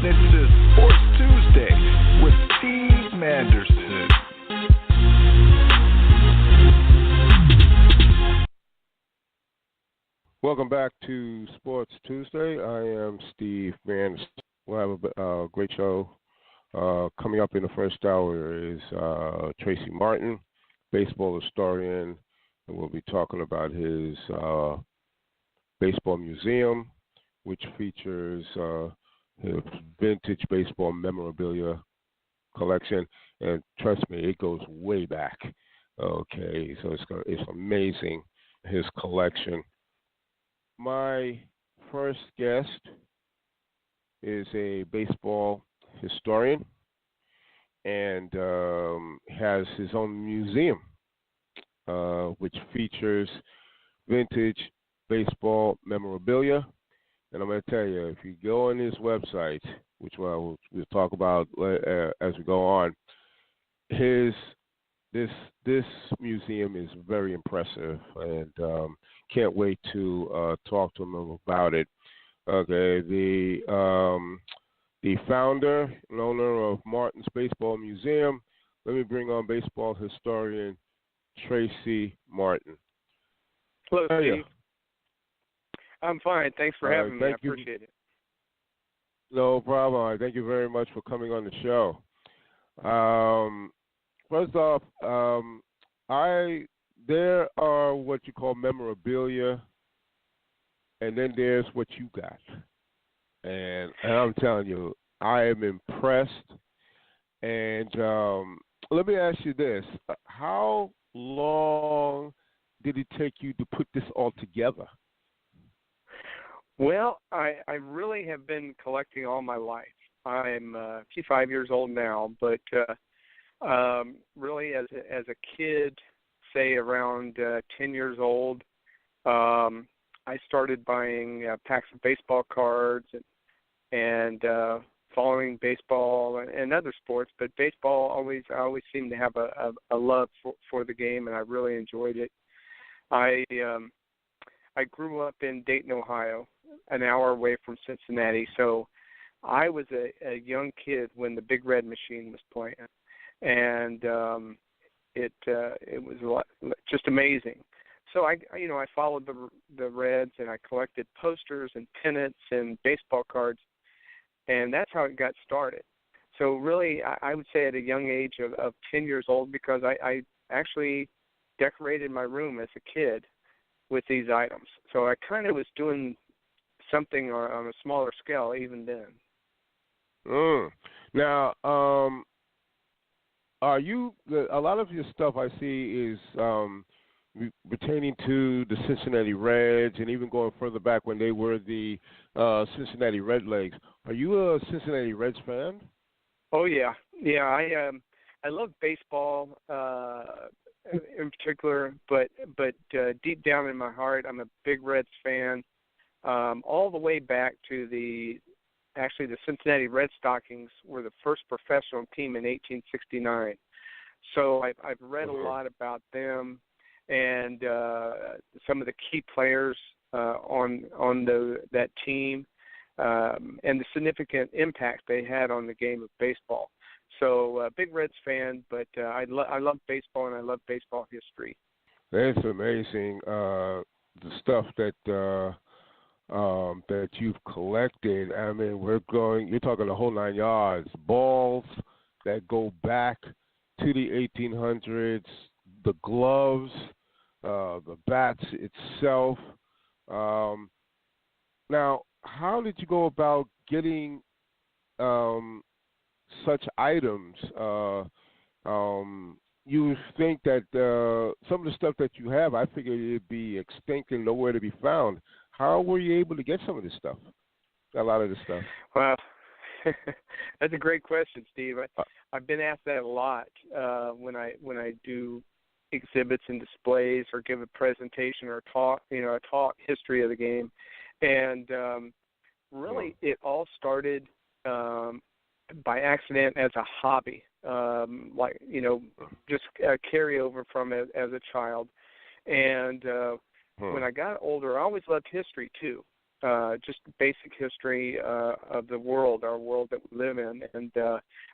listening to Sports Tuesday with Steve Manderson. Welcome back to Sports Tuesday. I am Steve Manderson. We'll have a great show. Coming up in the first hour is Tracy Martin, baseball historian, and we'll be talking about his baseball museum, which features his vintage baseball memorabilia collection. And trust me, it goes way back. Okay, so it's amazing, his collection. My first guest is a baseball historian and has his own museum, which features vintage baseball memorabilia. And I'm going to tell you, if you go on his website, which we'll talk about as we go on, this museum is very impressive, and can't wait to talk to him about it. Okay, the founder and owner of Martin's Baseball Museum. Let me bring on baseball historian Tracy Martin. Hello, How are Steve. you? I'm fine. Thanks for having me. I you. appreciate it. No problem. Thank you very much for coming on the show. First off, there are what you call memorabilia, and then there's what you got. And I'm telling you, I am impressed. And let me ask you this. How long did it take you to put this all together? Well, I really have been collecting all my life. I'm 55 years old now, but really as a kid, say around 10 years old, I started buying packs of baseball cards and following baseball and other sports. But baseball I always seemed to have a love for the game, and I really enjoyed it. I grew up in Dayton, Ohio, an hour away from Cincinnati, so I was a young kid when the Big Red Machine was playing, and it was just amazing. So I followed the Reds, and I collected posters and pennants and baseball cards, and that's how it got started. So really, I would say at a young age of 10 years old, because I actually decorated my room as a kid with these items. So I kind of was doing something on a smaller scale even then. Now, are you? A lot of your stuff I see is pertaining to the Cincinnati Reds, and even going further back when they were the Cincinnati Redlegs. Are you a Cincinnati Reds fan? Oh yeah. I love baseball in particular, but deep down in my heart, I'm a big Reds fan. All the way back to the Cincinnati Red Stockings were the first professional team in 1869. So I've read a lot about them and some of the key players on that team and the significant impact they had on the game of baseball. So big Reds fan, but I love baseball, and I love baseball history. It's amazing the stuff that you've collected. I mean, you're talking the whole 9 yards. Balls that go back to the 1800s, the gloves, the bats itself. Now, how did you go about getting such items? You would think that some of the stuff that you have, I figured it'd be extinct and nowhere to be found. How were you able to get some of this stuff? A lot of this stuff. Well, that's a great question, Steve. I've been asked that a lot when I do exhibits and displays or give a presentation or a talk history of the game, and really it all started by accident as a hobby, just a carryover from it as a child. And when I got older, I always loved history too. just basic history of the world, our world that we live in.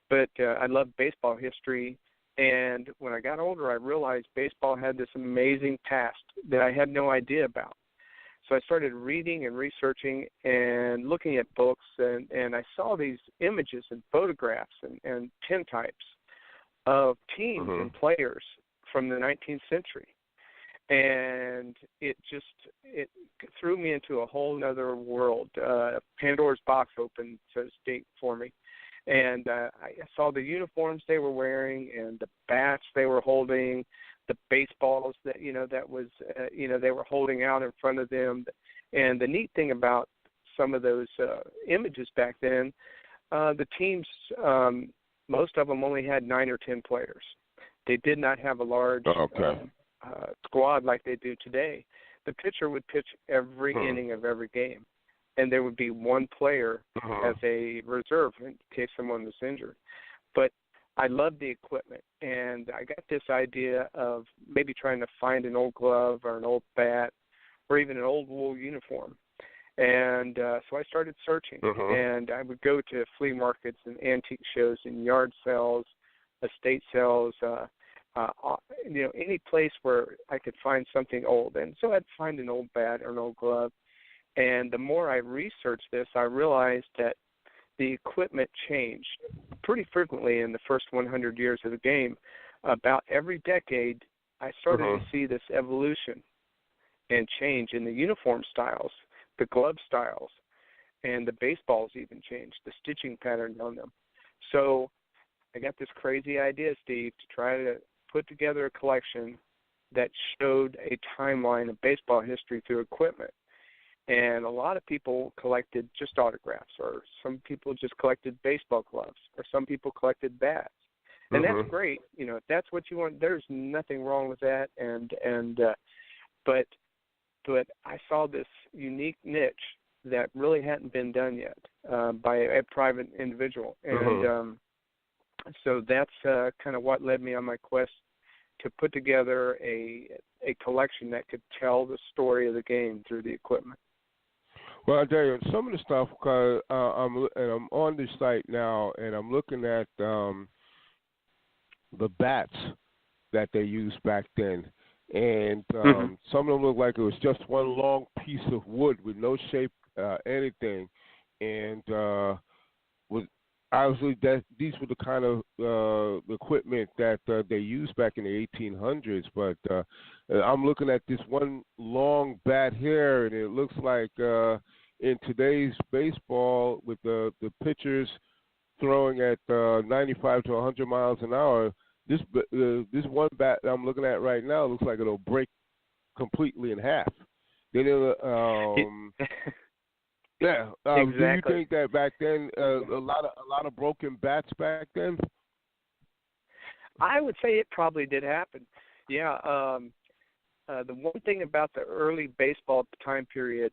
But I love baseball history. And when I got older, I realized baseball had this amazing past that I had no idea about. So I started reading and researching and looking at books, and I saw these images and photographs and tintypes of teams and players from the 19th century. And it threw me into a whole other world. Pandora's box opened, so to speak, for me. And I saw the uniforms they were wearing and the bats they were holding, the baseballs that they were holding out in front of them. And the neat thing about some of those images back then, the teams, most of them only had 9 or 10 players. They did not have a large squad like they do today. The pitcher would pitch every inning of every game, and there would be one player as a reserve in case someone was injured. But I loved the equipment, and I got this idea of maybe trying to find an old glove or an old bat or even an old wool uniform. And so I started searching, and I would go to flea markets and antique shows and yard sales, estate sales, any place where I could find something old. And so I'd find an old bat or an old glove. And the more I researched this, I realized that the equipment changed pretty frequently in the first 100 years of the game. About every decade, I started to see this evolution and change in the uniform styles, the glove styles, and the baseballs even changed, the stitching patterns on them. So I got this crazy idea, Steve, to try to put together a collection that showed a timeline of baseball history through equipment. And a lot of people collected just autographs, or some people just collected baseball gloves, or some people collected bats. And that's great. If that's what you want, there's nothing wrong with that. But I saw this unique niche that really hadn't been done yet by a private individual. And so that's kind of what led me on my quest to put together a collection that could tell the story of the game through the equipment. Well, I tell you, some of the stuff, because I'm on this site now, and I'm looking at the bats that they used back then. And some of them look like it was just one long piece of wood with no shape, anything. And obviously, these were the kind of equipment that they used back in the 1800s. But I'm looking at this one long bat here, and it looks like in today's baseball, with the pitchers throwing at 95 to 100 miles an hour, this one bat that I'm looking at right now looks like it'll break completely in half. Then yeah. Exactly. Do you think that back then a lot of broken bats back then? I would say it probably did happen. Yeah. The one thing about the early baseball time period,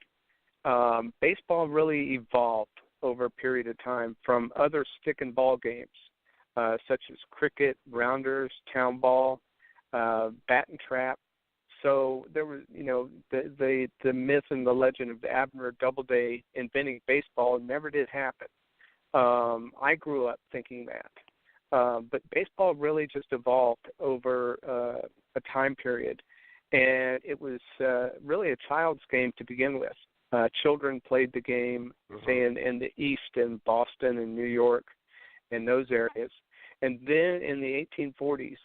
baseball really evolved over a period of time from other stick and ball games, such as cricket, rounders, town ball, bat and trap. So there was, the myth and the legend of Abner Doubleday inventing baseball never did happen. I grew up thinking that. But baseball really just evolved over a time period. And it was really a child's game to begin with. Children played the game, say, in the East, in Boston and New York, in those areas. And then in the 1840s,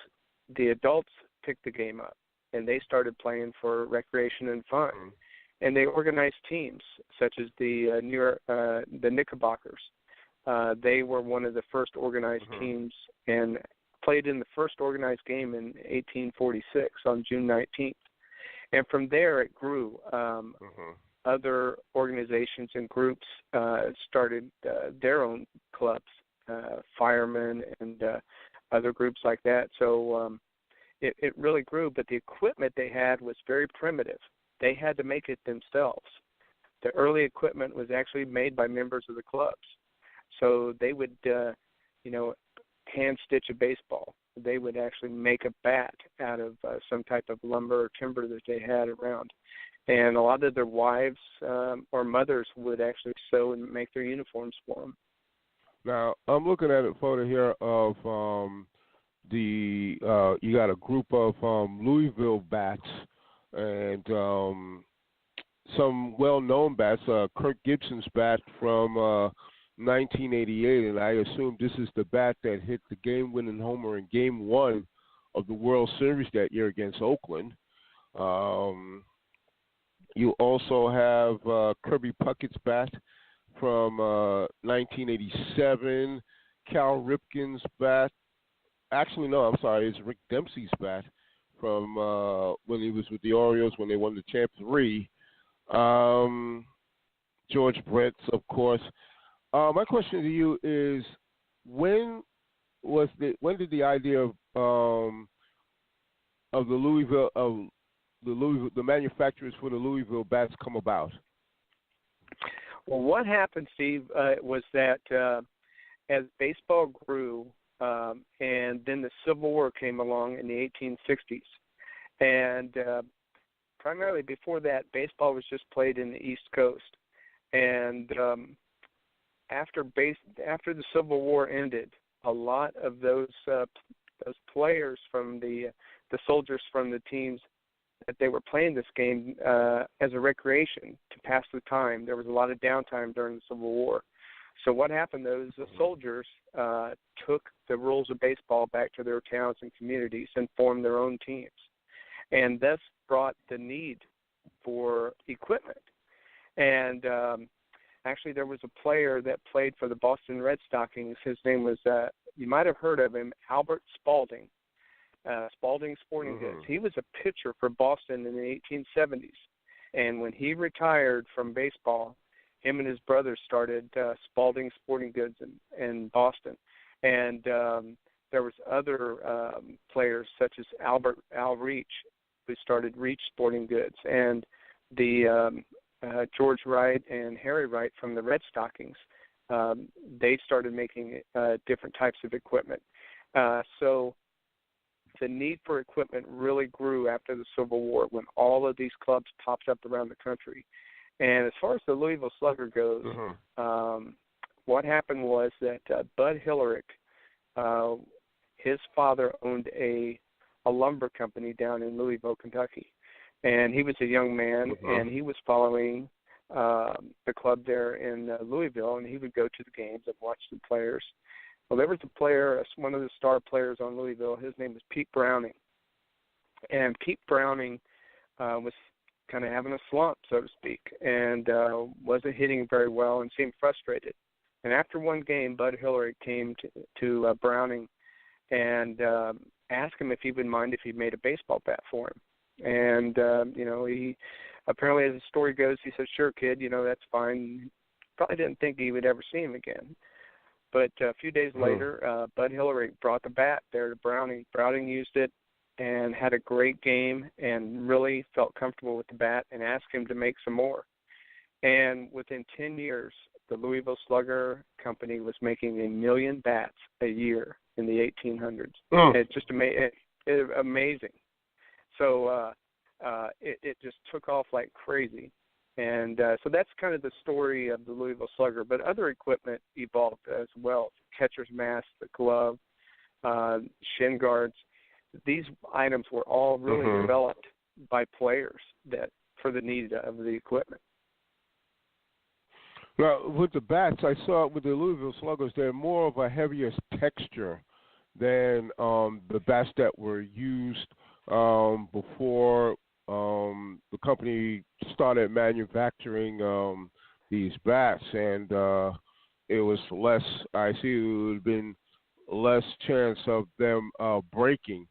the adults picked the game up, and they started playing for recreation and fun. And they organized teams, such as the Knickerbockers. They were one of the first organized teams and played in the first organized game in 1846 on June 19th. And from there it grew. Other organizations and groups started their own clubs, firemen and other groups like that. So it really grew, but the equipment they had was very primitive. They had to make it themselves. The early equipment was actually made by members of the clubs. So they would, hand stitch a baseball. They would actually make a bat out of some type of lumber or timber that they had around. and a lot of their wives or mothers would actually sew and make their uniforms for them. Now, I'm looking at a photo here of you got a group of Louisville bats and some well-known bats. Kirk Gibson's bat from 1988, and I assume this is the bat that hit the game-winning homer in Game 1 of the World Series that year against Oakland. You also have Kirby Puckett's bat from 1987, Cal Ripken's bat. Actually, no, I'm sorry, it's Rick Dempsey's bat from when he was with the Orioles when they won the Champ 3. George Brett's, of course. My question to you is, when did the idea of the manufacturers for the Louisville bats come about? Well, what happened, Steve, was that as baseball grew, and then the Civil War came along in the 1860s, and primarily before that, baseball was just played in the East Coast, and after the Civil War ended, a lot of those players from the soldiers from the teams that they were playing this game as a recreation to pass the time. There was a lot of downtime during the Civil War. So what happened, those soldiers took the rules of baseball back to their towns and communities and formed their own teams. And thus brought the need for equipment. And actually there was a player that played for the Boston Red Stockings. His name was, you might have heard of him, Albert Spalding. Spalding Sporting Goods. He was a pitcher for Boston in the 1870s, and when he retired from baseball, him and his brother started Spalding Sporting Goods in Boston, and there was other players such as Al Reach, who started Reach Sporting Goods, and the George Wright and Harry Wright from the Red Stockings. They started making different types of equipment. So the need for equipment really grew after the Civil War when all of these clubs popped up around the country. And as far as the Louisville Slugger goes, what happened was that Bud Hillerick, his father owned a lumber company down in Louisville, Kentucky. And he was a young man, and he was following the club there in Louisville, and he would go to the games and watch the players. Well, there was a player, one of the star players on Louisville. His name was Pete Browning. And Pete Browning was kind of having a slump, so to speak, and wasn't hitting very well and seemed frustrated. And after one game, Bud Hillary came to Browning and asked him if he would mind if he made a baseball bat for him. And, he apparently, as the story goes, he said, "Sure, kid, that's fine." Probably didn't think he would ever see him again. But a few days later, Bud Hillary brought the bat there to Browning. Browning used it and had a great game and really felt comfortable with the bat and asked him to make some more. And within 10 years, the Louisville Slugger Company was making 1 million bats a year in the 1800s. It's just amazing. So it just took off like crazy. And so that's kind of the story of the Louisville Slugger. But other equipment evolved as well. Catcher's mask, the glove, shin guards. These items were all really developed by players for the need of the equipment. Well, with the bats, I saw with the Louisville Sluggers, they're more of a heavier texture than the bats that were used before the company started manufacturing these bats, and it was less. I see it would have been less chance of them breaking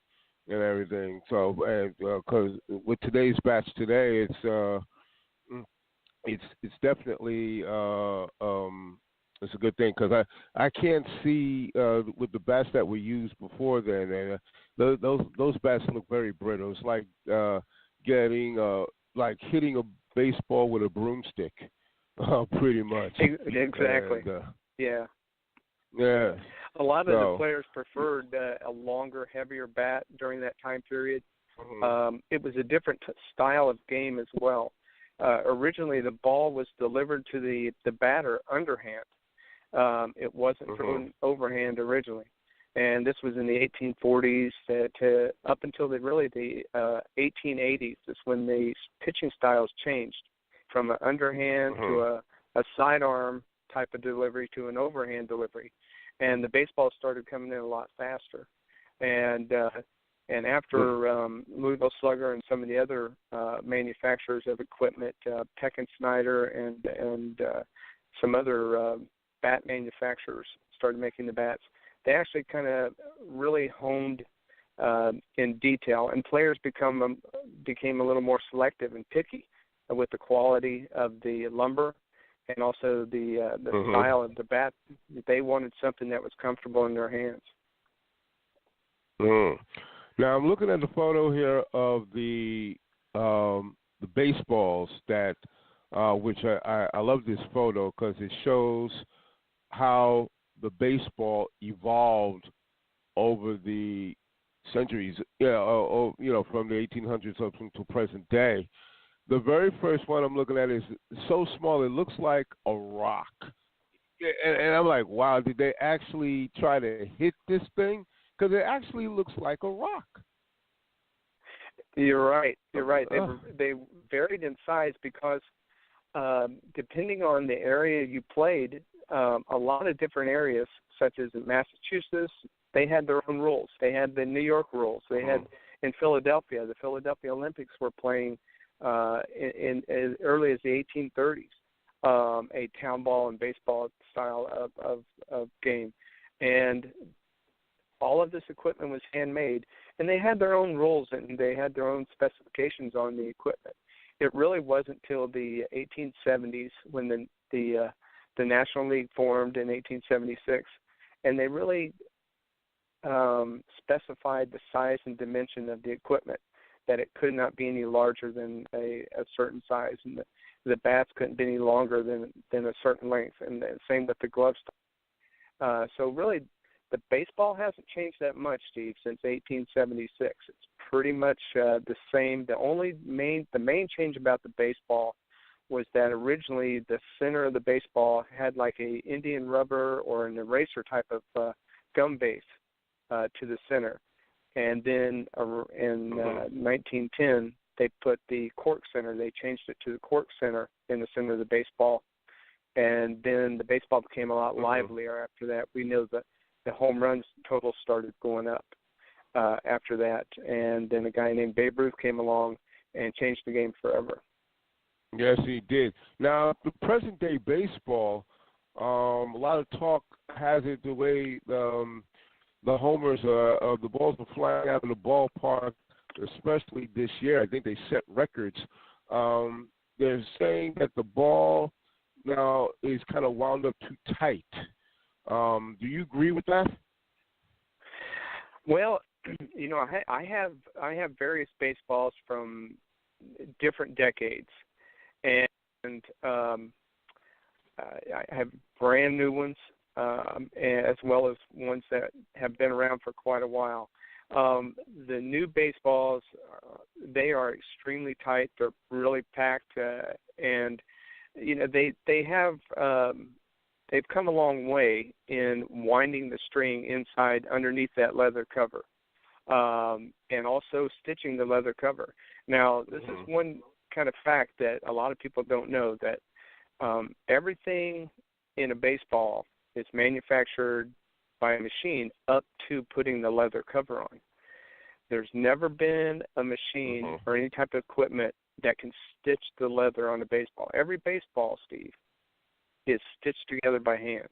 and everything. So, because with today's bats today, it's definitely it's a good thing because I can't see with the bats that were used before then, and those bats look very brittle. It's like hitting a baseball with a broomstick, pretty much. Exactly. And, yeah. Yeah. A lot of the players preferred a longer, heavier bat during that time period. It was a different style of game as well. originally the ball was delivered to the batter underhand. It wasn't thrown overhand originally. And this was in the 1840s to up until the 1880s. That's when the pitching styles changed from an underhand to a sidearm type of delivery to an overhand delivery, and the baseballs started coming in a lot faster. And after Louisville Slugger and some of the other manufacturers of equipment, Peck and Snyder and some other bat manufacturers started making the bats, they actually kind of really honed in detail, and players became a little more selective and picky with the quality of the lumber and also the style of the bat. They wanted something that was comfortable in their hands. Now I'm looking at the photo here of the baseballs that, which I love this photo because it shows how the baseball evolved over the centuries, from the 1800s up to present day. The very first one I'm looking at is so small it looks like a rock, and I'm like, wow, did they actually try to hit this thing? Because it actually looks like a rock. You're right. They varied in size because depending on the area you played, a lot of different areas, such as in Massachusetts, they had their own rules. They had the New York rules. They had in Philadelphia, the Philadelphia Olympics were playing in as early as the 1830s, a town ball and baseball style of game. And all of this equipment was handmade, and they had their own rules and they had their own specifications on the equipment. It really wasn't till the 1870s when the National League formed in 1876, and they really specified the size and dimension of the equipment, that it could not be any larger than a certain size, and the bats couldn't be any longer than a certain length, and the same with the glove style. So really, the baseball hasn't changed that much, Steve, since 1876. It's pretty much the same. The main change about the baseball was that originally the center of the baseball had like a Indian rubber or an eraser type of gum base to the center. And then in 1910, they put the cork center. They changed it to the cork center in the center of the baseball. And then the baseball became a lot livelier after that. We know that the home runs total started going up after that. And then a guy named Babe Ruth came along and changed the game forever. Yes, he did. Now, the present-day baseball, a lot of talk has it the way the homers of the balls are flying out of the ballpark, especially this year. I think they set records. They're saying that the ball now is kind of wound up too tight. Do you agree with that? Well, I have various baseballs from different decades, and I have brand new ones, as well as ones that have been around for quite a while. The new baseballs, they are extremely tight. They're really packed, and they have they've come a long way in winding the string inside underneath that leather cover, and also stitching the leather cover. Now, this is one kind of fact that a lot of people don't know, that everything in a baseball is manufactured by a machine up to putting the leather cover on. There's never been a machine or any type of equipment that can stitch the leather on a baseball. Every baseball, Steve, is stitched together by hand.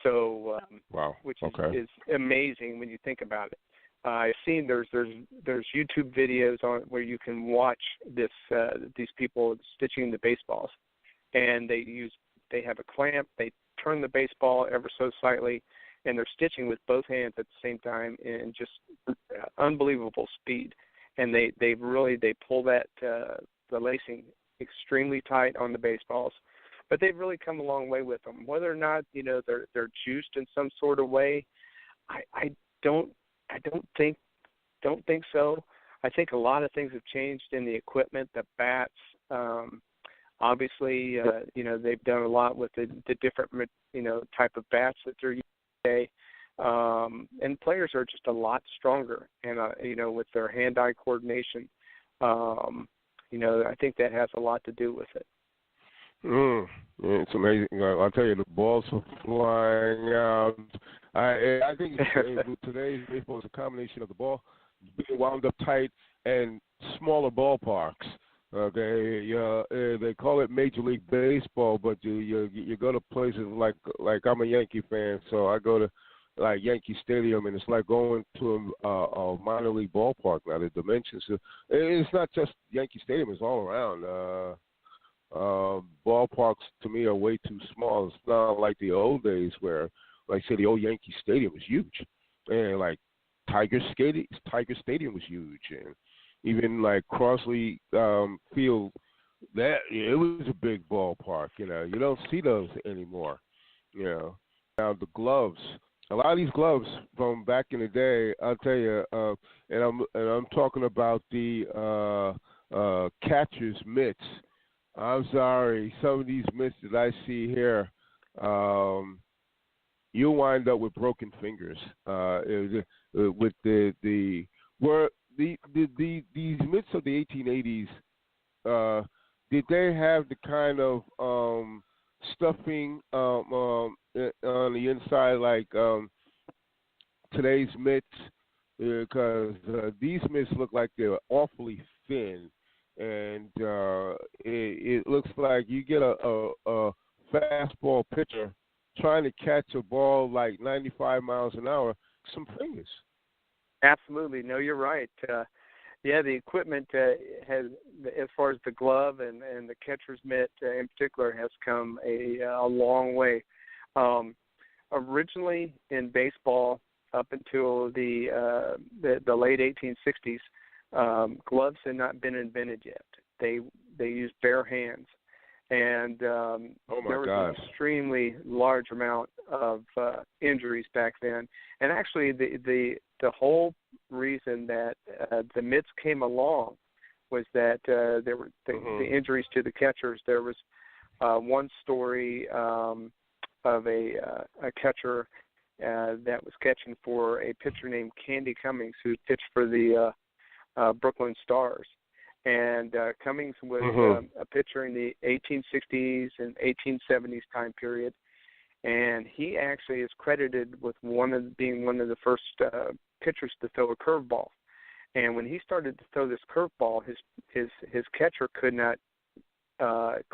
So, wow, which is amazing when you think about it. I've seen there's YouTube videos on where you can watch these people stitching the baseballs, and they have a clamp. They turn the baseball ever so slightly, and they're stitching with both hands at the same time in just unbelievable speed. And they pull that the lacing extremely tight on the baseballs. But they've really come a long way with them. Whether or not they're juiced in some sort of way, I don't think so. I think a lot of things have changed in the equipment, the bats, Obviously, they've done a lot with the different, type of bats that they're using today. And players are just a lot stronger, and with their hand-eye coordination, I think that has a lot to do with it. It's amazing. I'll tell you, the balls are flying out. I think today's baseball is a combination of the ball being wound up tight and smaller ballparks. They call it Major League Baseball, but you go to places like I'm a Yankee fan, so I go to like Yankee Stadium, and it's like going to a minor league ballpark now. The dimensions, it's not just Yankee Stadium; it's all around. Ballparks to me are way too small. It's not like the old days where, like, say, the old Yankee Stadium was huge, and like Tiger Stadium was huge, and even like Crossley Field, that it was a big ballpark. You don't see those anymore. Now the gloves. A lot of these gloves from back in the day, I'll tell you, and I'm talking about the catcher's mitts. I'm sorry, some of these mitts that I see here, you'll wind up with broken fingers. With these mitts of the 1880s, did they have the kind of stuffing on the inside like today's mitts? Because these mitts look like they're awfully thin, and it looks like you get a fastball pitcher trying to catch a ball like 95 miles an hour, some fingers. Absolutely. No, you're right. The equipment has, as far as the glove and the catcher's mitt in particular, has come a long way. Originally in baseball, up until the late 1860s, gloves had not been invented yet. They used bare hands, and there was an extremely large amount of injuries back then. And actually, the whole reason that the mitts came along was that there were the injuries to the catchers. There was one story of a catcher that was catching for a pitcher named Candy Cummings, who pitched for the Brooklyn Stars. And Cummings was a pitcher in the 1860s and 1870s time period, and he actually is credited with being one of the first pitchers to throw a curveball. And when he started to throw this curveball, his catcher could not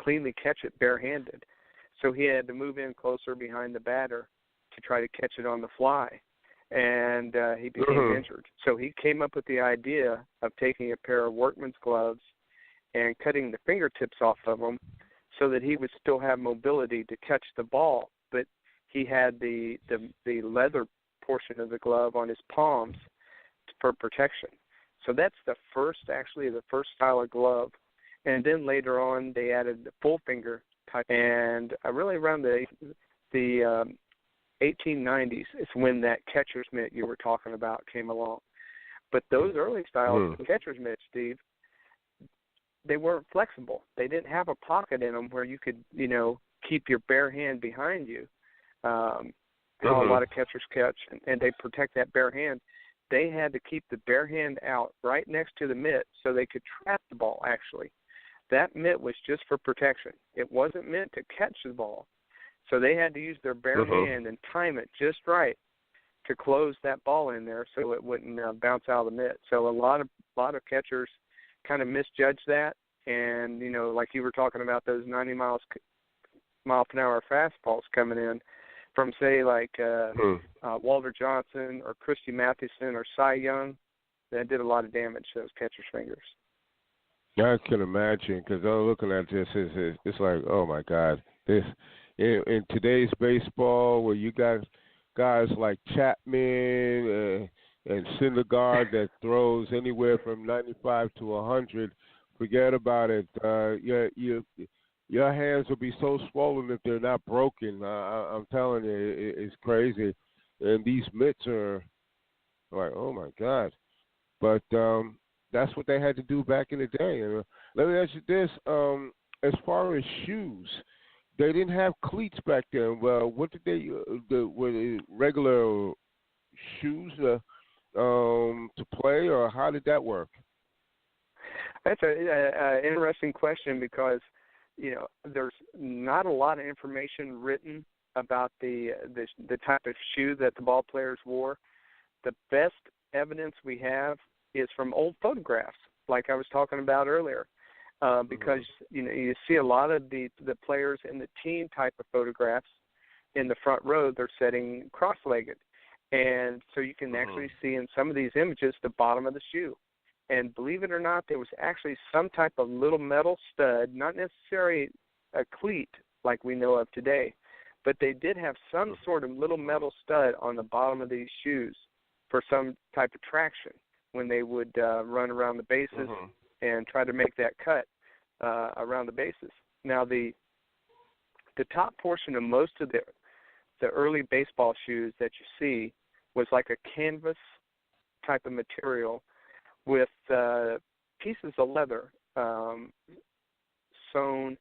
cleanly catch it barehanded, so he had to move in closer behind the batter to try to catch it on the fly. And he became injured. So he came up with the idea of taking a pair of workman's gloves and cutting the fingertips off of them so that he would still have mobility to catch the ball, but he had the leather portion of the glove on his palms for protection. So that's the first style of glove. And then later on they added the full finger type, and really around the 1890s is when that catcher's mitt you were talking about came along. But those early styles of catcher's mitts, Steve, they weren't flexible. They didn't have a pocket in them where you could, keep your bare hand behind you. How a lot of catchers catch, and they protect that bare hand. They had to keep the bare hand out right next to the mitt so they could trap the ball, actually. That mitt was just for protection. It wasn't meant to catch the ball. So they had to use their bare hand and time it just right to close that ball in there so it wouldn't bounce out of the mitt. So a lot of catchers kind of misjudged that, and like you were talking about those 90 mile per hour fastballs coming in from, say, like Walter Johnson or Christy Mathewson or Cy Young, that did a lot of damage to those catchers' fingers. I can imagine, because I'm looking at this, it's like, oh my God, this. In today's baseball, where you got guys like Chapman and Syndergaard that throws anywhere from 95 to 100, forget about it. Your hands will be so swollen if they're not broken. I'm telling you, it's crazy. And these mitts are like, oh my God. But that's what they had to do back in the day. Let me ask you this: as far as shoes, they didn't have cleats back then. Well, what did they? Were they regular shoes to play, or how did that work? That's a interesting question because there's not a lot of information written about the type of shoe that the ball players wore. The best evidence we have is from old photographs, like I was talking about earlier, because you see a lot of the players in the team type of photographs in the front row. They're sitting cross-legged, and so you can actually see in some of these images the bottom of the shoe. And believe it or not, there was actually some type of little metal stud, not necessarily a cleat like we know of today, but they did have some sort of little metal stud on the bottom of these shoes for some type of traction when they would run around the bases and try to make that cut around the bases. Now, the top portion of most of the early baseball shoes that you see was like a canvas type of material with pieces of leather sewn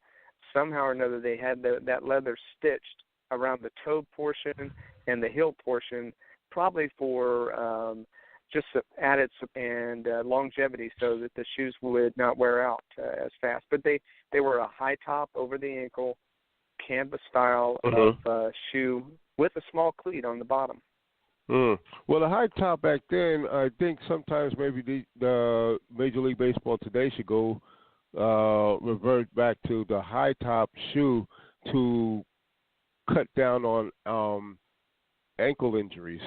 somehow or another. They had that leather stitched around the toe portion and the heel portion, probably for just added and longevity, so that the shoes would not wear out as fast. But they were a high top over the ankle, canvas style of shoe with a small cleat on the bottom. Well, the high top back then, I think sometimes maybe the Major League Baseball today should go revert back to the high top shoe to cut down on ankle injuries.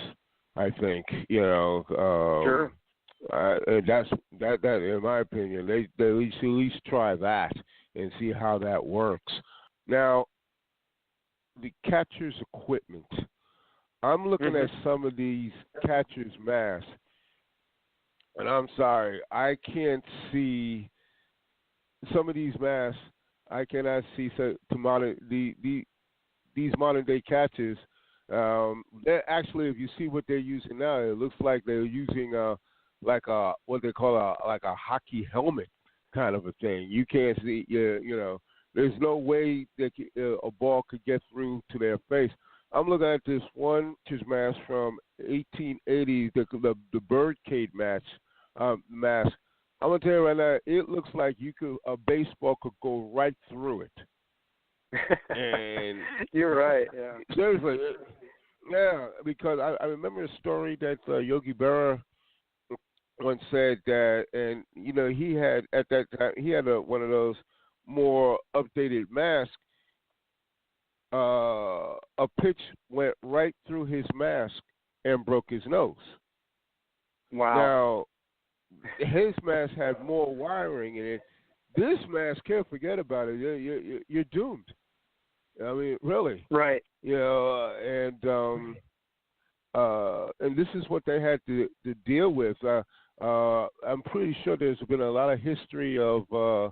I think Sure. That's in my opinion. They at least try that and see how that works. Now, the catcher's equipment. I'm looking at some of these catcher's masks, and I'm sorry, I can't see some of these masks. I cannot see these modern day catchers. Actually, if you see what they're using now, it looks like they're using like a what they call a hockey helmet kind of a thing. You can't see, there's no way that a ball could get through to their face. I'm looking at this one mask from 1880, the birdcage mask. I'm gonna tell you right now, it looks like a baseball could go right through it. And you're right. Yeah. Seriously, yeah, because I remember a story that Yogi Berra once said that, and he had at that time one of those more updated masks. A pitch went right through his mask and broke his nose. Wow. Now, his mask had more wiring in it. This mask, can't forget about it. You're doomed. I mean, really. Right. And this is what they had to deal with. I'm pretty sure there's been a lot of history of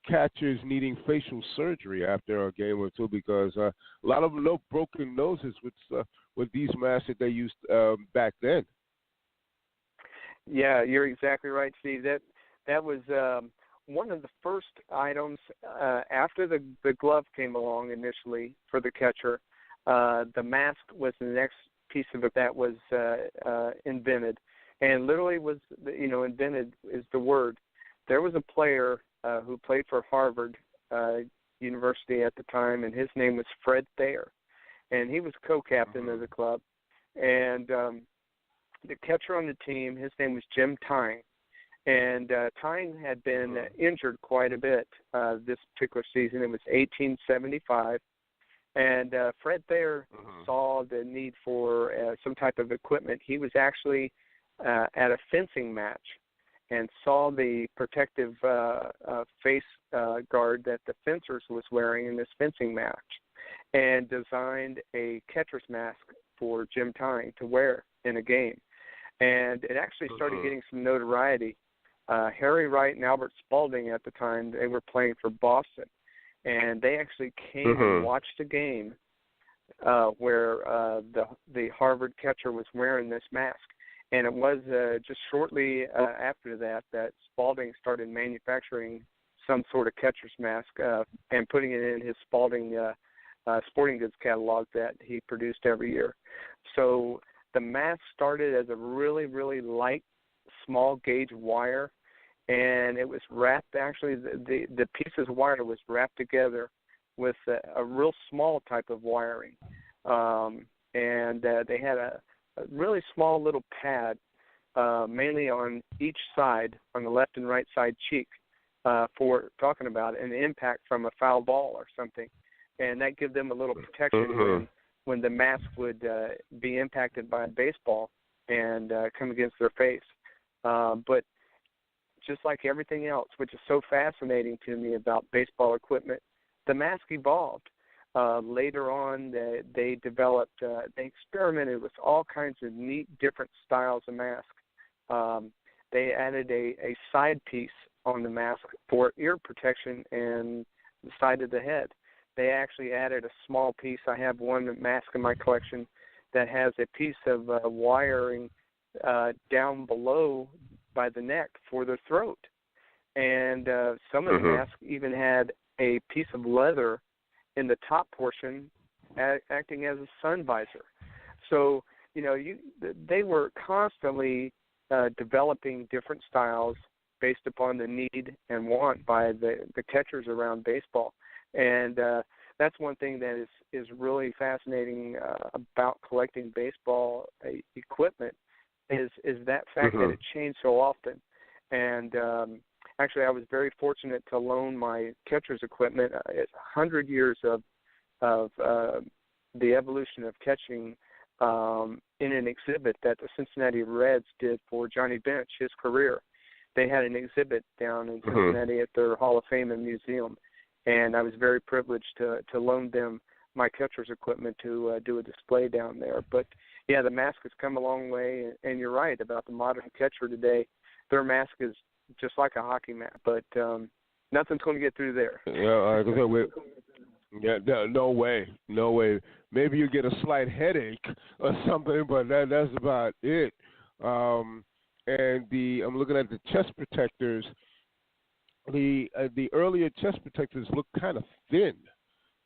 catchers needing facial surgery after a game or two because a lot of them broken noses with these masks that they used back then. Yeah, you're exactly right, Steve. That was one of the first items after the glove came along initially for the catcher. The mask was the next piece of it that was invented, and literally was invented is the word. There was a player who played for Harvard University at the time, and his name was Fred Thayer, and he was co-captain of the club. And the catcher on the team, his name was Jim Tyne, and Tyne had been injured quite a bit this particular season. It was 1875, and Fred Thayer saw the need for some type of equipment. He was actually at a fencing match and saw the protective face guard that the fencers was wearing in this fencing match, and designed a catcher's mask for Jim Tyne to wear in a game. And it actually started getting some notoriety. Harry Wright and Albert Spalding at the time, they were playing for Boston, and they actually came and watched a game where the Harvard catcher was wearing this mask. And it was just shortly after that Spalding started manufacturing some sort of catcher's mask and putting it in his Spalding sporting goods catalog that he produced every year. So the mask started as a really, really light, small gauge wire, and it was wrapped, actually, the pieces of wire was wrapped together with a real small type of wiring. And they had a really small little pad, mainly on each side, on the left and right side cheek, for talking about an impact from a foul ball or something. And that gives them a little protection when the mask would be impacted by a baseball and come against their face. But just like everything else, which is so fascinating to me about baseball equipment, the mask evolved. Later on, they developed, they experimented with all kinds of neat, different styles of mask. They added a side piece on the mask for ear protection and the side of the head. They actually added a small piece. I have one mask in my collection that has a piece of wiring down below by the neck for the throat. And some of the masks even had a piece of leather in the top portion acting as a sun visor. So, they were constantly developing different styles based upon the need and want by the catchers around baseball. And that's one thing that is really fascinating about collecting baseball equipment is that fact that it changed so often. And actually, I was very fortunate to loan my catcher's equipment. It's 100 years of the evolution of catching in an exhibit that the Cincinnati Reds did for Johnny Bench, his career. They had an exhibit down in Cincinnati at their Hall of Fame and museum, and I was very privileged to loan them my catcher's equipment to do a display down there. But, yeah, the mask has come a long way, and you're right about the modern catcher today. Their mask is just like a hockey mask, but nothing's going to get through there. No way. Maybe you get a slight headache or something, but that's about it. And I'm looking at the chest protectors. The earlier chest protectors look kind of thin,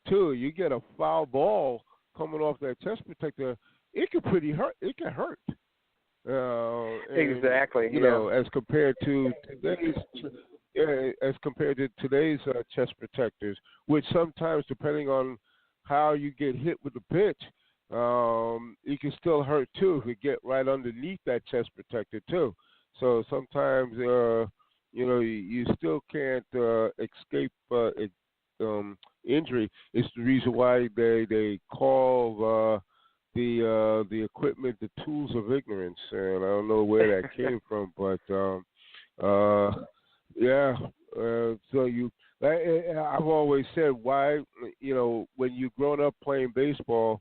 too. You get a foul ball coming off that chest protector, it can hurt. It can hurt. Exactly. As compared to today's chest protectors, which sometimes, depending on how you get hit with the pitch, it can still hurt too if you get right underneath that chest protector too. So sometimes, you still can't escape injury. It's the reason why they call the equipment the tools of ignorance, and I don't know where that came from, but so I've always said, why, when you've grown up playing baseball,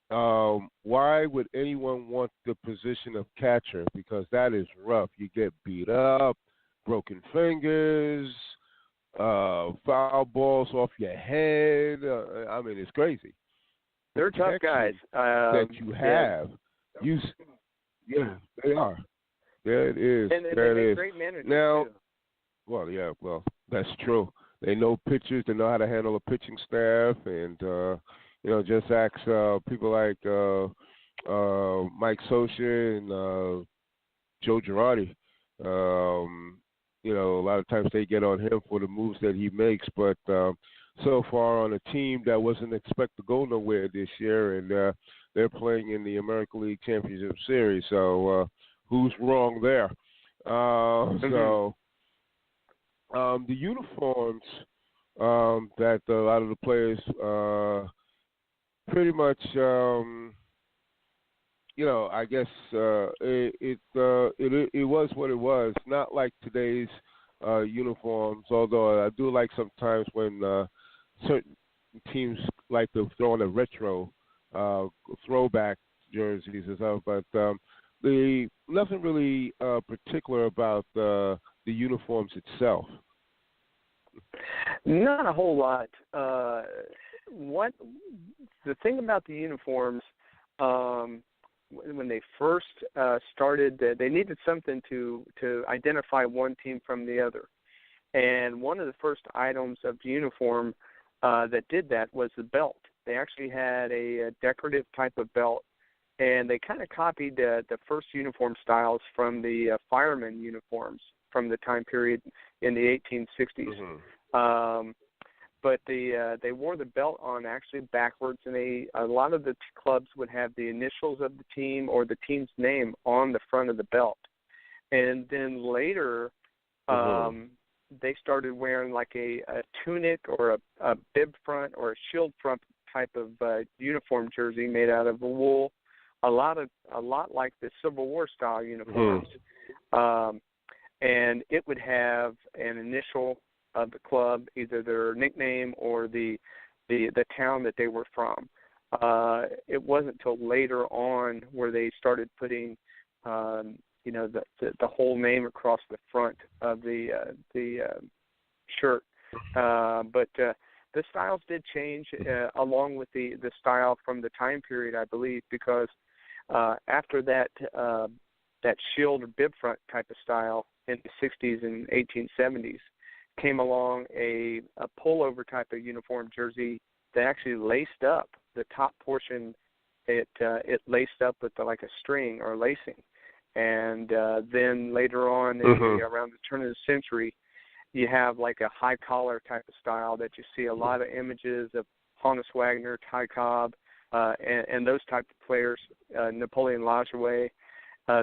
why would anyone want the position of catcher? Because that is rough. You get beat up, broken fingers, foul balls off your head. It's crazy. They're tough guys. That you have. They are. There it is. And they're great managers, now, too. Well, that's true. They know pitchers. They know how to handle a pitching staff. And, just ask people like Mike Scioscia and Joe Girardi. A lot of times they get on him for the moves that he makes. But so far on a team that wasn't expected to go nowhere this year, and they're playing in the American League Championship Series. So who's wrong there? So the uniforms that a lot of the players pretty much, I guess it was what it was. Not like today's uniforms, although I do like sometimes when certain teams like to throw in a retro throwback jerseys and stuff, but nothing really particular about the uniforms itself. Not a whole lot. What the thing about the uniforms, when they first started, they needed something to identify one team from the other. And one of the first items of the uniform that did that was the belt. They actually had a decorative type of belt, and they kind of copied the first uniform styles from the fireman uniforms from the time period in the 1860s. Mm-hmm. But they wore the belt on actually backwards, and a lot of the clubs would have the initials of the team or the team's name on the front of the belt. And then later, they started wearing like a tunic or a bib front or a shield front type of uniform jersey made out of wool, a lot like the Civil War style uniforms. And it would have an initial of the club, either their nickname or the town that they were from. It wasn't until later on where they started putting the whole name across the front of the shirt. But the styles did change along with the style from the time period, I believe, because after that shield or bib front type of style in the 60s and 1870s, came along a pullover type of uniform jersey that actually laced up the top portion. It laced up with like a string or lacing, and then later on, around the turn of the century, you have like a high collar type of style that you see a lot of images of Honus Wagner, Ty Cobb, and those type of players. Napoleon Lajoie,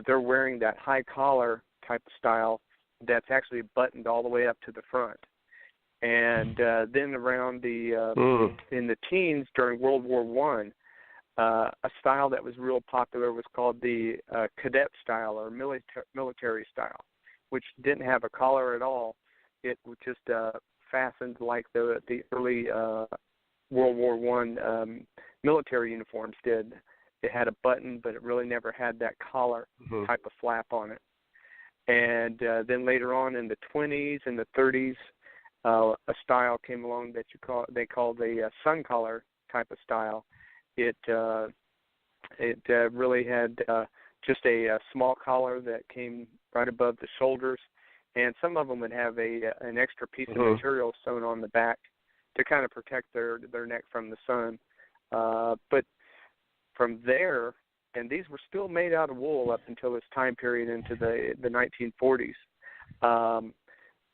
they're wearing that high collar type of style that's actually buttoned all the way up to the front. And then around in the teens during World War I, a style that was real popular was called the cadet style or military style, which didn't have a collar at all. It was just fastened like the early World War I military uniforms did. It had a button, but it really never had that collar type of flap on it. And then later on in the 20s and the 30s, a style came along that they called a sun collar type of style. It really had just a small collar that came right above the shoulders, and some of them would have an extra piece of material sewn on the back to kind of protect their neck from the sun. But from there, and these were still made out of wool up until this time period into the 1940s.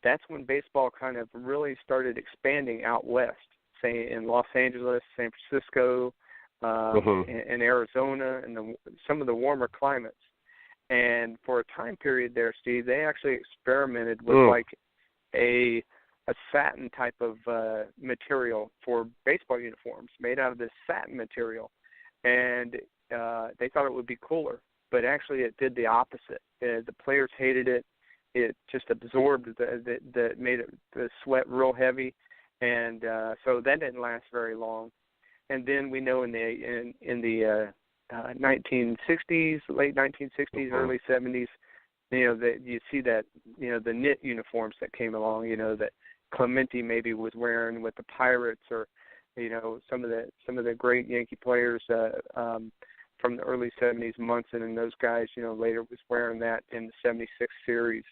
That's when baseball kind of really started expanding out west, say in Los Angeles, San Francisco, and Arizona, and some of the warmer climates. And for a time period there, Steve, they actually experimented with like a satin type of material for baseball uniforms made out of this satin material. And they thought it would be cooler, but actually it did the opposite. The players hated it. It just absorbed made the sweat real heavy, and so that didn't last very long. And then we know in the 1960s, late 1960s, early 70s, that you see that the knit uniforms that came along, that Clemente maybe was wearing with the Pirates, or some of the great Yankee players from the early 70s, Munson and those guys, later was wearing that in the 76 series,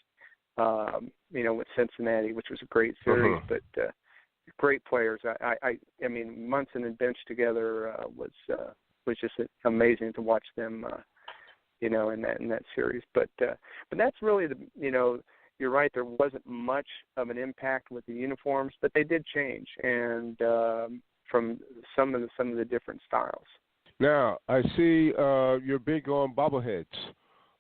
with Cincinnati, which was a great series, but great players. I mean, Munson and Bench together was just amazing to watch them, in that series. But that's really you're right. There wasn't much of an impact with the uniforms, but they did change, and from some of the different styles. Now, I see you're big on bobbleheads.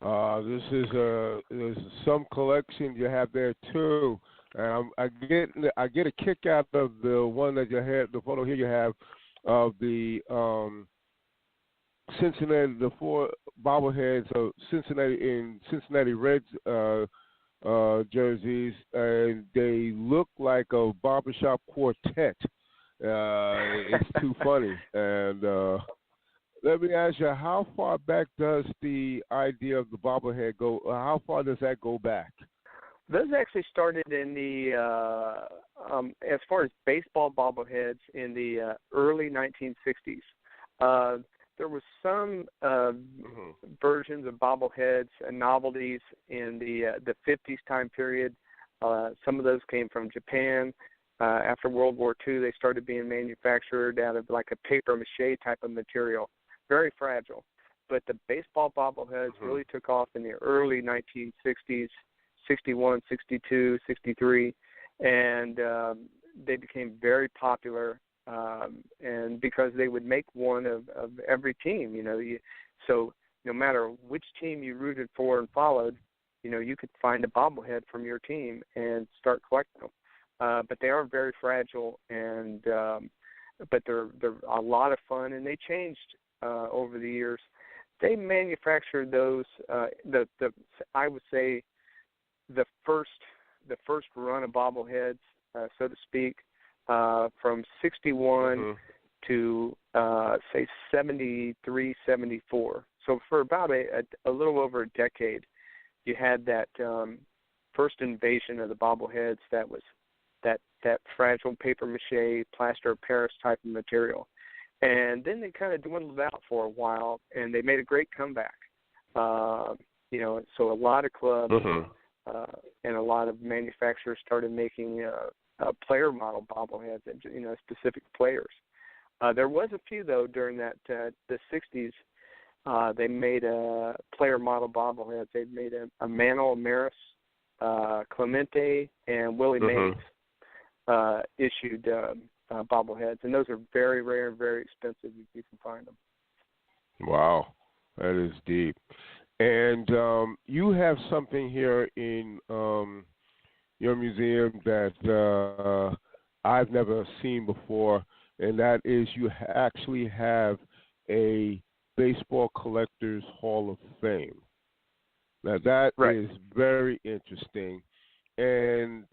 There's some collection you have there too, and I get a kick out of the one that you had, the photo here you have of the Cincinnati, the 4 bobbleheads of Cincinnati Reds jerseys, and they look like a barbershop quartet. It's too funny. And let me ask you, how far back does the idea of the bobblehead go? How far does that go back? Those actually started in the, as far as baseball bobbleheads, in the early 1960s. there was some Mm-hmm. versions of bobbleheads and novelties in the 50s time period. Some of those came from Japan. After World War II, they started being manufactured out of like a paper mache type of material, very fragile. But the baseball bobbleheads really took off in the early 1960s, 61, 62, 63, and they became very popular. And because they would make one of every team, so no matter which team you rooted for and followed, you could find a bobblehead from your team and start collecting them. But they are very fragile, and but they're a lot of fun, and they changed over the years. They manufactured those. I would say the first run of bobbleheads, so to speak, from 61 to say 73, 74. So for about a little over a decade, you had that first invasion of the bobbleheads that was that fragile paper mache, plaster of Paris type of material. And then they kind of dwindled out for a while, and they made a great comeback. So a lot of clubs and a lot of manufacturers started making player model bobbleheads, specific players. There was a few, though, during that the 60s. They made a player model bobbleheads. They made a Manuel Maris, Clemente, and Willie Mays issued bobbleheads, and those are very rare and very expensive if you can find them. Wow, that is deep. And you have something here in your museum that I've never seen before, and that is you actually have a Baseball Collectors Hall of Fame. Now, that is very interesting. And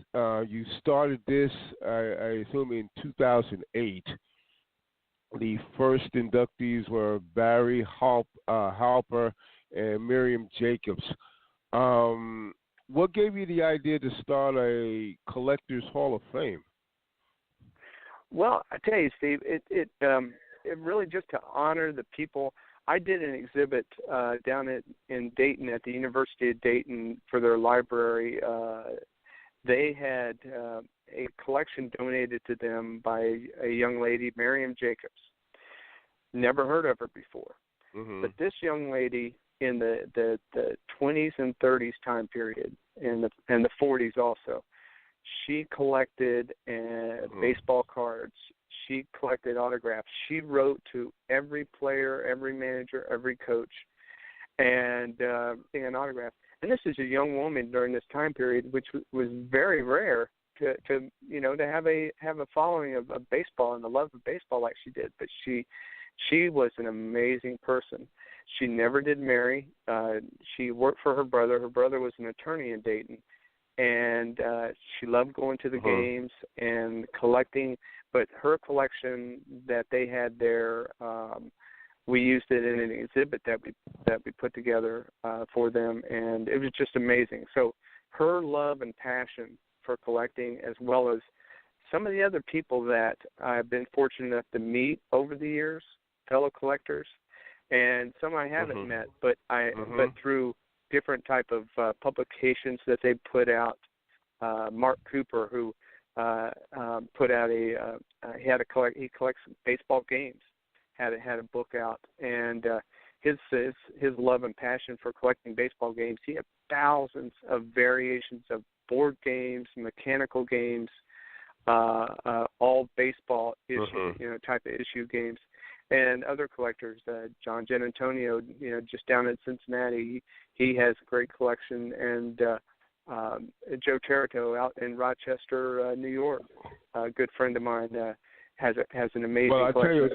you started this, I assume, in 2008. The first inductees were Barry Halper and Miriam Jacobs. What gave you the idea to start a Collectors Hall of Fame? Well, I tell you, Steve, it really just to honor the people. I did an exhibit down in Dayton at the University of Dayton for their library. They had a collection donated to them by a young lady, Miriam Jacobs. Never heard of her before. But this young lady in the 20s and 30s time period, and the 40s also, she collected baseball cards. She collected autographs. She wrote to every player, every manager, every coach, and an autograph. And this is a young woman during this time period, which was very rare to have a following of baseball and the love of baseball like she did. But she was an amazing person. She never did marry. She worked for her brother. Her brother was an attorney in Dayton, and she loved going to the games and collecting. But her collection that they had there, we used it in an exhibit that we put together for them, and it was just amazing. So her love and passion for collecting, as well as some of the other people that I've been fortunate enough to meet over the years, fellow collectors, and some I haven't met, but but through different type of publications that they put out. Mark Cooper, who put out he collects baseball games, had a book out, and his love and passion for collecting baseball games. He had thousands of variations of board games, mechanical games, all baseball issue, type of issue games, and other collectors. John Gianantonio, just down in Cincinnati, he has a great collection, and Joe Terito out in Rochester, New York, a good friend of mine, has an amazing collection. Well, I tell you,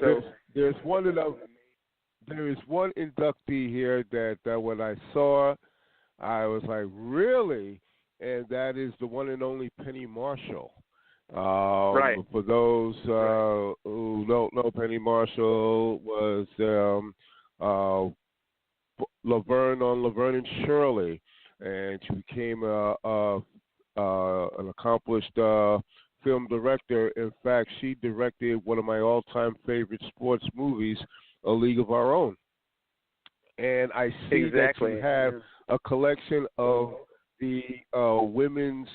there is one inductee here that when I saw, I was like, really? And that is the one and only Penny Marshall. For those who don't know, Penny Marshall was Laverne on Laverne and Shirley, and she became an accomplished film director. In fact, she directed one of my all-time favorite sports movies, a league of our own. And I see Exactly. that you have a collection of the women's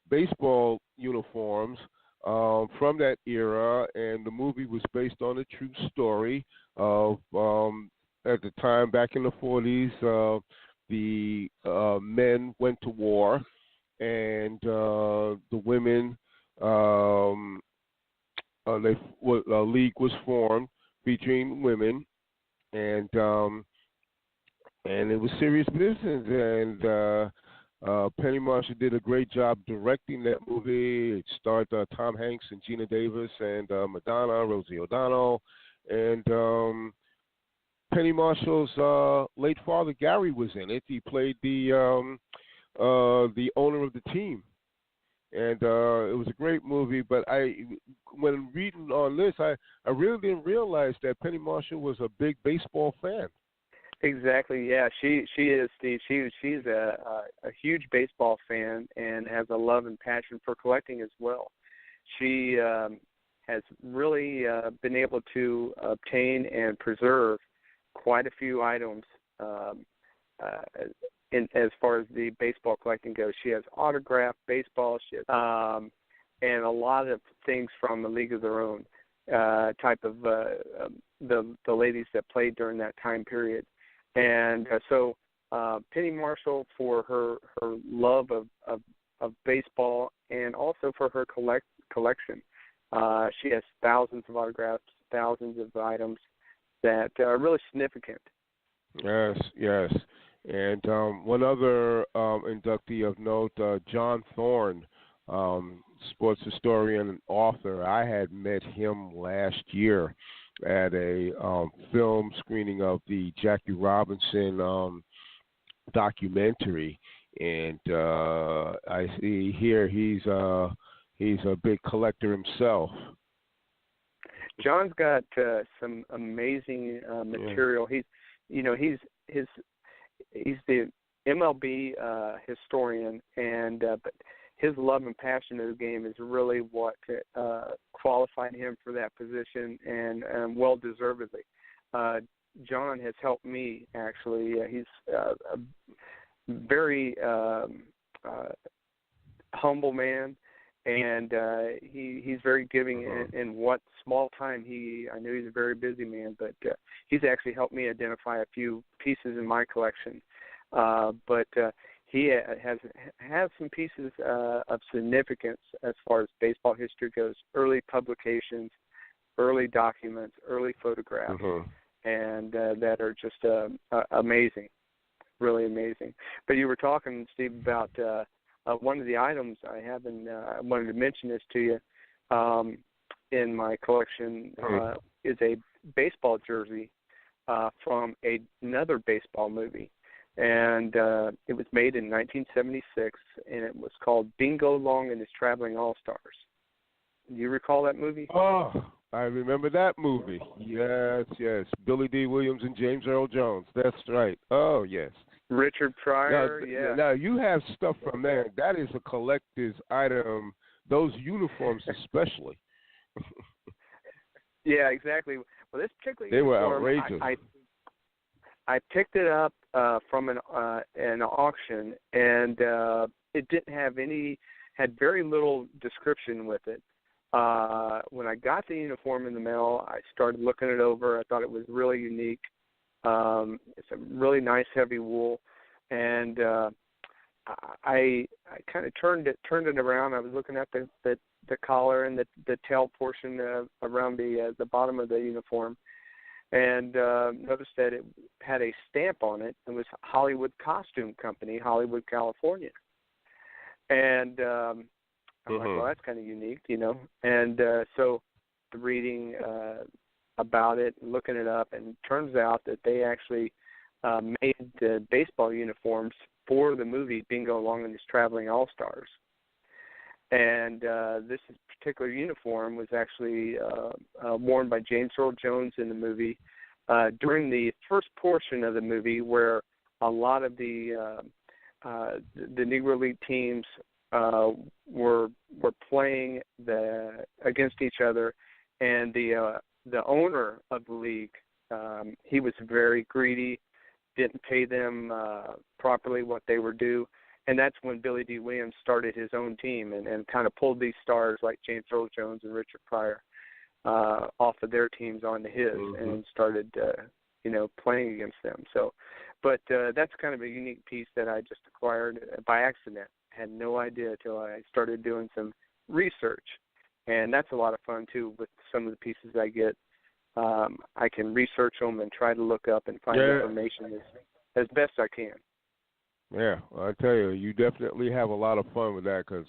baseball uniforms from that era, and the movie was based on a true story of at the time back in the 40s. The men went to war, and the women, a league was formed featuring women, and it was serious business. And Penny Marshall did a great job directing that movie. It starred Tom Hanks and Gina Davis and Madonna, Rosie O'Donnell, and Penny Marshall's late father Gary was in it. He played the owner of the team, and it was a great movie. But when reading on this, I really didn't realize that Penny Marshall was a big baseball fan. Exactly. Yeah, she is, Steve. She's a huge baseball fan and has a love and passion for collecting as well. She has really been able to obtain and preserve quite a few items as far as the baseball collecting goes. She has autographed baseball, she has, and a lot of things from the League of Their Own type of the ladies that played during that time period. And so Penny Marshall, for her love of baseball and also for her collection, she has thousands of autographs, thousands of items that are really significant. Yes. And one other inductee of note, John Thorne, sports historian and author. I had met him last year at a film screening of the Jackie Robinson documentary, and I see here he's a big collector himself. John's got some amazing material. He's the MLB historian, and but his love and passion of the game is really what qualified him for that position, and well deservedly. John has helped me actually. He's a very humble man. And he's very giving in what small time I know he's a very busy man, but he's actually helped me identify a few pieces in my collection. But he has some pieces of significance as far as baseball history goes, early publications, early documents, early photographs, and that are just amazing, really amazing. But you were talking, Steve, about one of the items I have, and I wanted to mention this to you, in my collection is a baseball jersey from another baseball movie. And it was made in 1976, and it was called Bingo Long and His Traveling All-Stars. Do you recall that movie? Oh, I remember that movie. Yes. Billy D. Williams and James Earl Jones. That's right. Oh, yes. Richard Pryor, yeah. Now, you have stuff from there. That is a collector's item, those uniforms especially. Yeah, exactly. Well, this particular they were uniform, outrageous. I picked it up from an auction, and it didn't have had very little description with it. When I got the uniform in the mail, I started looking it over. I thought it was really unique. It's a really nice heavy wool, and I kind of turned it around. I was looking at the collar and the tail portion around the bottom of the uniform, and noticed that it had a stamp on it. It was Hollywood Costume Company, Hollywood, California, and I'm like, well, that's kind of unique, And so reading about it, looking it up, and it turns out that they actually made the baseball uniforms for the movie Bingo Long and His Traveling All-Stars. And this particular uniform was actually worn by James Earl Jones in the movie during the first portion of the movie, where a lot of the Negro League teams were playing against each other, and the the owner of the league, he was very greedy, didn't pay them properly what they were due. And that's when Billy D. Williams started his own team and kind of pulled these stars like James Earl Jones and Richard Pryor off of their teams onto his and started, playing against them. So, but that's kind of a unique piece that I just acquired by accident. I had no idea until I started doing some research. And that's a lot of fun, too, with some of the pieces I get. I can research them and try to look up and find information as best I can. Yeah, I tell you, you definitely have a lot of fun with that because,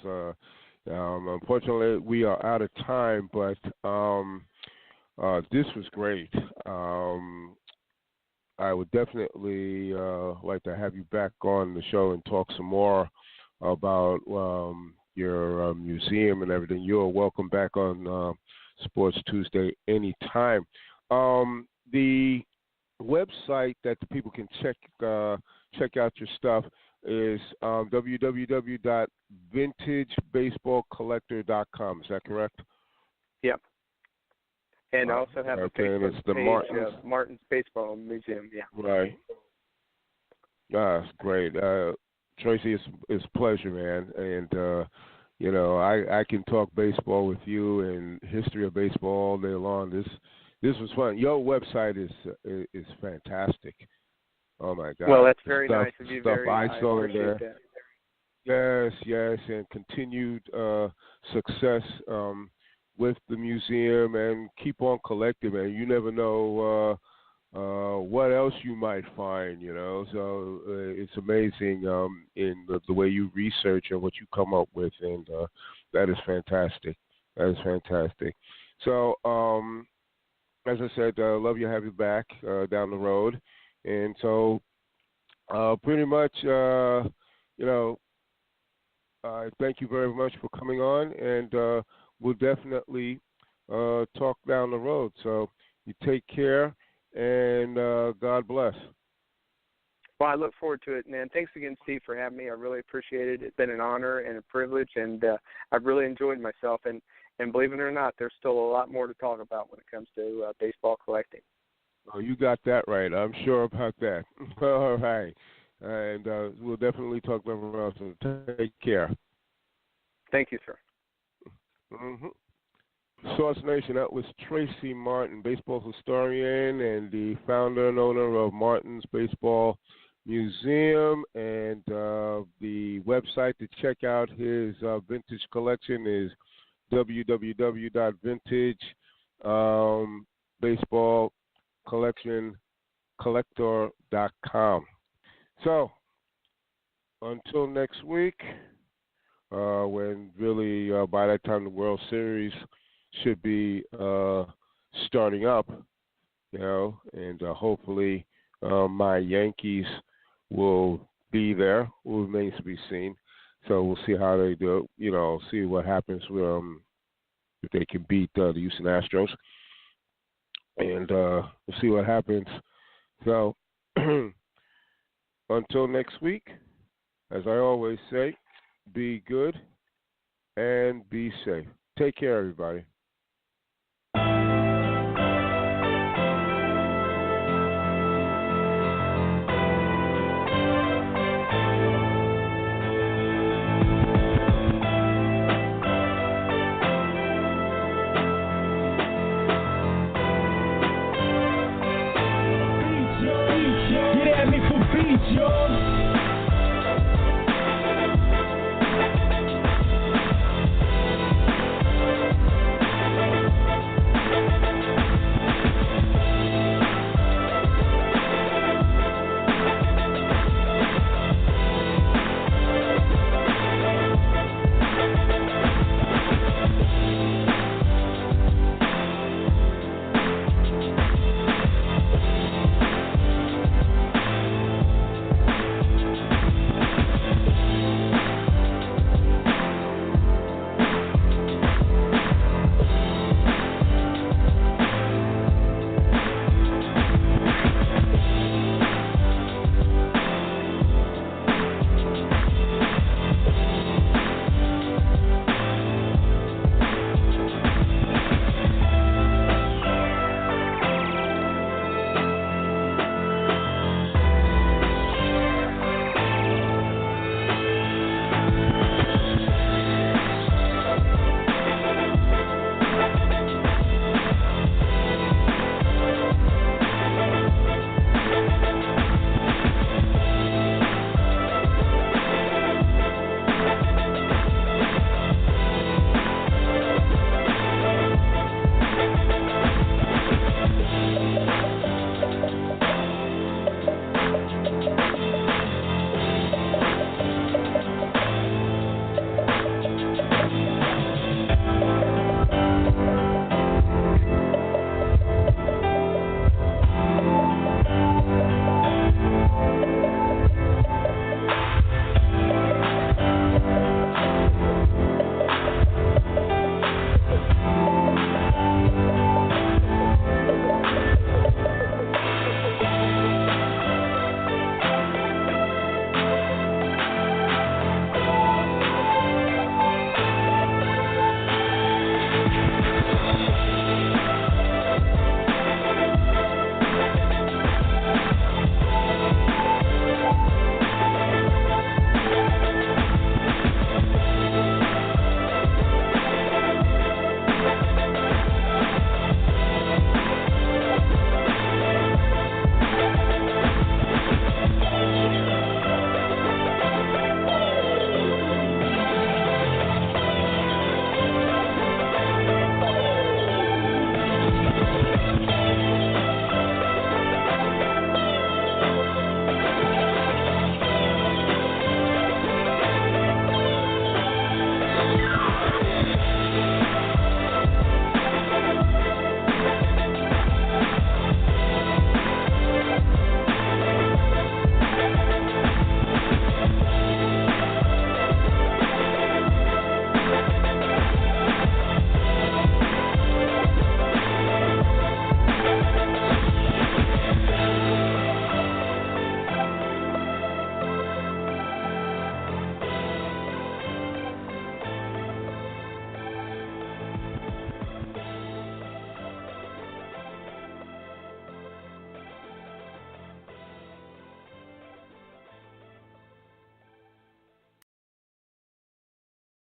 unfortunately, we are out of time. But this was great. I would definitely like to have you back on the show and talk some more about your museum and everything. You're welcome back on Sports Tuesday anytime. The website that the people can check out your stuff is www.vintagebaseballcollector.com. Is that correct? Yep. And I also have a Facebook it's the page of Martin's Baseball Museum. Yeah. Right. That's great. Tracy, it's a pleasure, man. And, I can talk baseball with you and history of baseball all day long. This was fun. Your website is fantastic. Oh my God! Well, that's very nice of you. I saw in there. That. Yes, and continued success with the museum, and keep on collecting, man. You never know what else you might find, So it's amazing in the way you research and what you come up with, and that is fantastic. So, as I said, love you, have you back down the road. And so pretty much, I thank you very much for coming on, and we'll definitely talk down the road. So you take care, and God bless. Well, I look forward to it, man. Thanks again, Steve, for having me. I really appreciate it. It's been an honor and a privilege, and I've really enjoyed myself. And believe it or not, there's still a lot more to talk about when it comes to baseball collecting. Oh, you got that right. I'm sure about that. All right. And we'll definitely talk about else. So take care. Thank you, sir. Source Nation, that was Tracy Martin, baseball historian and the founder and owner of Martin's Baseball Museum. And the website to check out his vintage collection is www.vintagebaseballcollector.com. So, until next week, when really by that time the World Series should be starting up, and hopefully my Yankees will be there. Will remains to be seen. So we'll see how they do. See what happens if they can beat the Houston Astros, and we'll see what happens. So until next week, as I always say, be good and be safe. Take care, everybody. Yo.